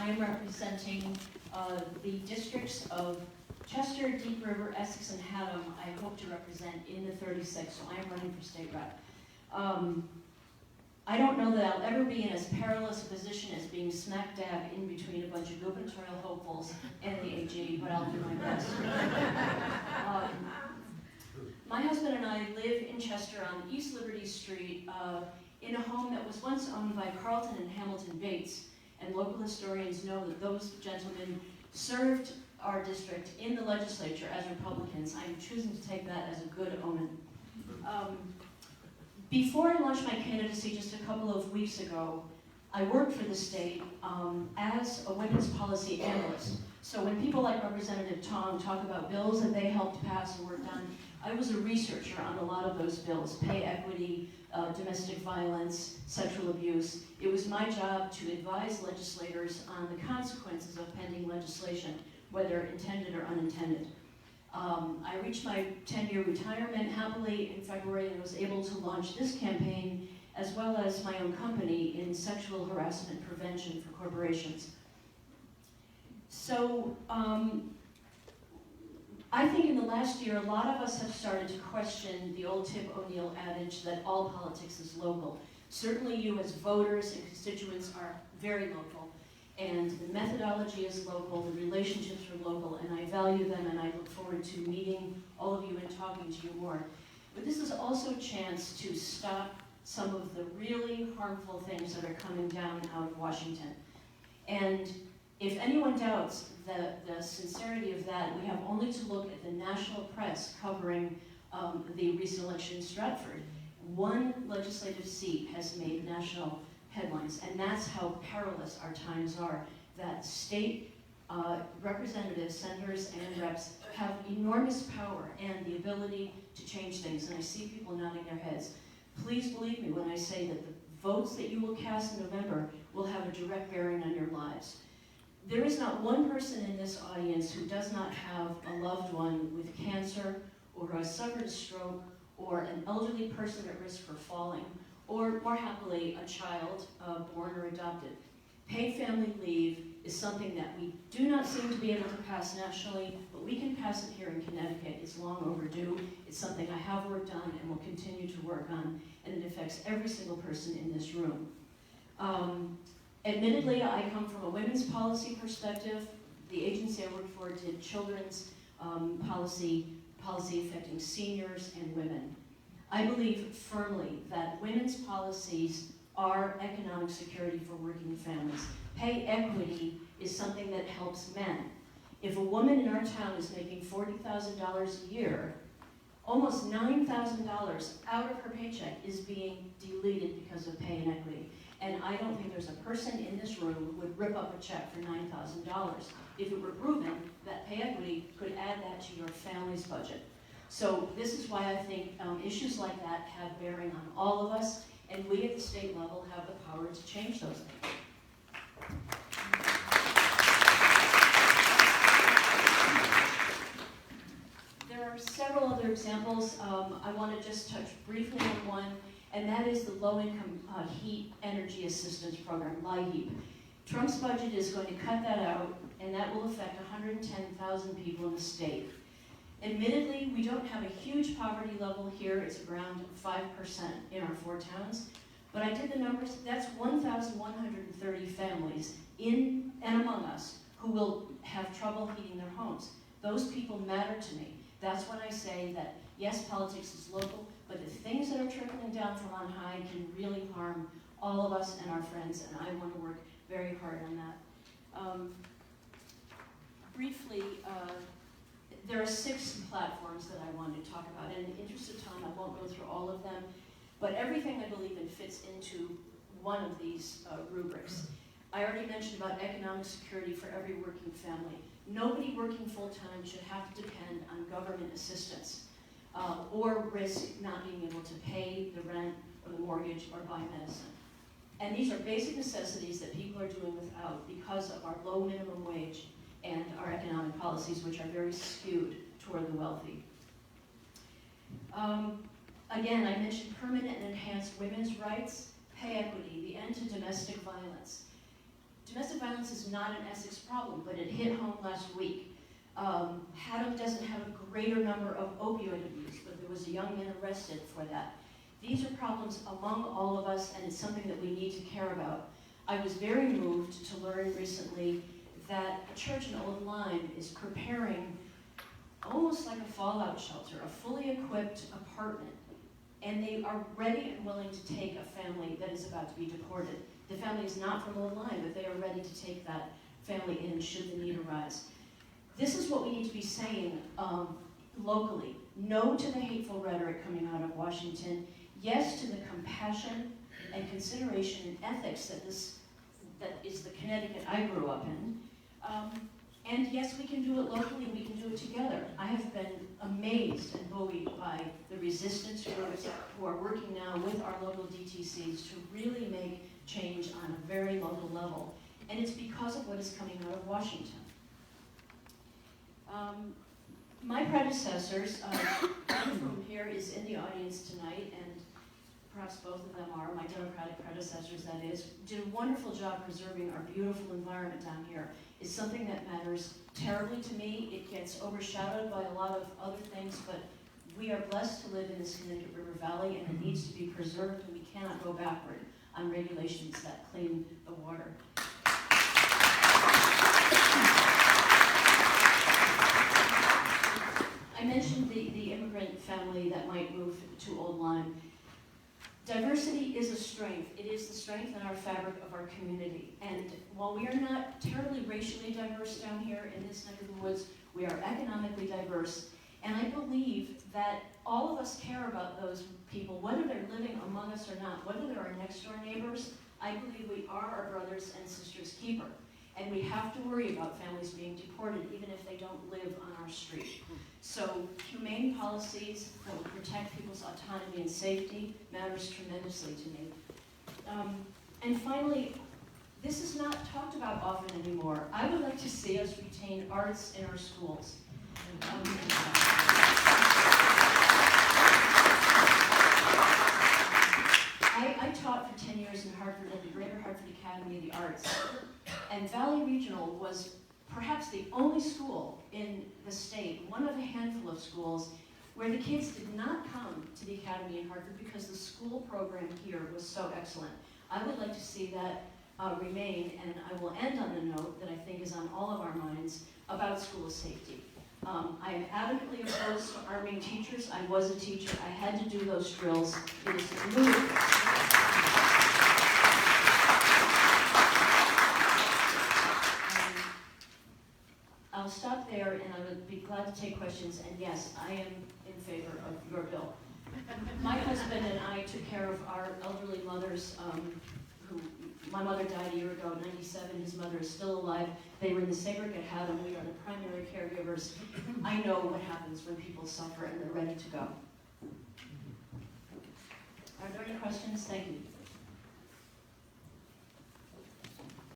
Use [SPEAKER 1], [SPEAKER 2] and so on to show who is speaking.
[SPEAKER 1] I am representing the districts of Chester, Deep River, Essex, and Haddam. I hope to represent in the 36, so I am running for state rep. I don't know that I'll ever be in as perilous a position as being smack dab in between a bunch of gubernatorial hopefuls and the AG, but I'll do my best. My husband and I live in Chester on East Liberty Street in a home that was once owned by Carlton and Hamilton Bates, and local historians know that those gentlemen served our district in the legislature as Republicans. I'm choosing to take that as a good omen. Before I launched my candidacy just a couple of weeks ago, I worked for the state as a women's policy analyst. So when people like Representative Tong talk about bills that they helped pass and worked on, I was a researcher on a lot of those bills: pay equity, domestic violence, sexual abuse. It was my job to advise legislators on the consequences of pending legislation, whether intended or unintended. I reached my 10-year retirement happily in February and was able to launch this campaign as well as my own company in sexual harassment prevention for corporations. So I think in the last year, a lot of us have started to question the old Tip O'Neill adage that all politics is local. Certainly you as voters and constituents are very local, and the methodology is local, the relationships are local, and I value them, and I look forward to meeting all of you and talking to you more. But this is also a chance to stop some of the really harmful things that are coming down out of Washington. And if anyone doubts the sincerity of that, we have only to look at the national press covering the recent election in Stratford. One legislative seat has made national headlines, and that's how perilous our times are, that state representatives, senators, and reps have enormous power and the ability to change things, and I see people nodding their heads. Please believe me when I say that the votes that you will cast in November will have a direct bearing on your lives. There is not one person in this audience who does not have a loved one with cancer, or who has suffered a stroke, or an elderly person at risk for falling, or more happily, a child born or adopted. Paid family leave is something that we do not seem to be able to pass nationally, but we can pass it here in Connecticut. It's long overdue. It's something I have worked on and will continue to work on, and it affects every single person in this room. Admittedly, I come from a women's policy perspective. The agency I work for did children's policy affecting seniors and women. I believe firmly that women's policies are economic security for working families. Pay equity is something that helps men. If a woman in our town is making $40,000 a year, almost $9,000 out of her paycheck is being deleted because of pay inequity. And I don't think there's a person in this room who would rip up a check for $9,000 if it were proven that pay equity could add that to your family's budget. So this is why I think issues like that have bearing on all of us, and we at the state level have the power to change those things. There are several other examples. I want to just touch briefly on one, and that is the Low-Income Heat Energy Assistance Program, LIHEAP. Trump's budget is going to cut that out, and that will affect 110,000 people in the state. Admittedly, we don't have a huge poverty level here. It's around 5% in our 4 towns. But I did the numbers. That's 1,130 families in and among us who will have trouble heating their homes. Those people matter to me. That's when I say that, yes, politics is local, but the things that are trickling down from on high can really harm all of us and our friends, and I want to work very hard on that. Briefly, there are 6 platforms that I wanted to talk about. In the interest of time, I won't go through all of them, but everything I believe in fits into one of these rubrics. I already mentioned about economic security for every working family. Nobody working full-time should have to depend on government assistance or risk not being able to pay the rent or the mortgage or buy medicine. And these are basic necessities that people are doing without because of our low minimum wage and our economic policies, which are very skewed toward the wealthy. Again, I mentioned permanent and enhanced women's rights, pay equity, the end to domestic violence. domestic violence is not an Essex problem, but it hit home last week. Haddam doesn't have a greater number of opioid abuse, but there was a young man arrested for that. These are problems among all of us, and it's something that we need to care about. I was very moved to learn recently that a church in Old Lyme is preparing almost like a fallout shelter, a fully equipped apartment, and they are ready and willing to take a family that is about to be deported. The family is not from Old Lyme, but they are ready to take that family in should the need arise. This is what we need to be saying locally. No to the hateful rhetoric coming out of Washington. Yes to the compassion and consideration and ethics that is the Connecticut I grew up in. And yes, we can do it locally, we can do it together. I have been amazed and buoyed by the resistance groups who are working now with our local DTCs to really make change on a very local level. And it's because of what is coming out of Washington. My predecessors, one from here is in the audience tonight, and perhaps both of them are, my Democratic predecessors that is, did a wonderful job preserving our beautiful environment down here. It's something that matters terribly to me. It gets overshadowed by a lot of other things, but we are blessed to live in this Connecticut River Valley, and it needs to be preserved, and we cannot go backward on regulations that clean the water. I mentioned the immigrant family that might move to Old Lyme. Diversity is a strength. It is the strength in our fabric of our community. And while we are not terribly racially diverse down here in this neck of the woods, we are economically diverse. And I believe that all of us care about those people, whether they're living among us or not, whether they're our next door neighbors. I believe we are our brothers and sisters' keeper. And we have to worry about families being deported, even if they don't live on our street. So humane policies that will protect people's autonomy and safety matters tremendously to me. And finally, this is not talked about often anymore. I would like to see us retain arts in our schools. I taught for 10 years in Hartford at the Greater Hartford Academy of the Arts. And Valley Regional was perhaps the only school in the state, one of a handful of schools, where the kids did not come to the Academy in Hartford because the school program here was so excellent. I would like to see that remain, and I will end on a note that I think is on all of our minds about school safety. I am adamantly opposed to arming teachers. I was a teacher. I had to do those drills. It is ludicrous. I'll stop there, and I would be glad to take questions. And yes, I am in favor of your bill. My husband and I took care of our elderly mothers. My mother died a year ago, 97. His mother is still alive. They were in the Sabrick at Haddam. We are the primary caregivers. I know what happens when people suffer and they're ready to go. Are there any questions? Thank you.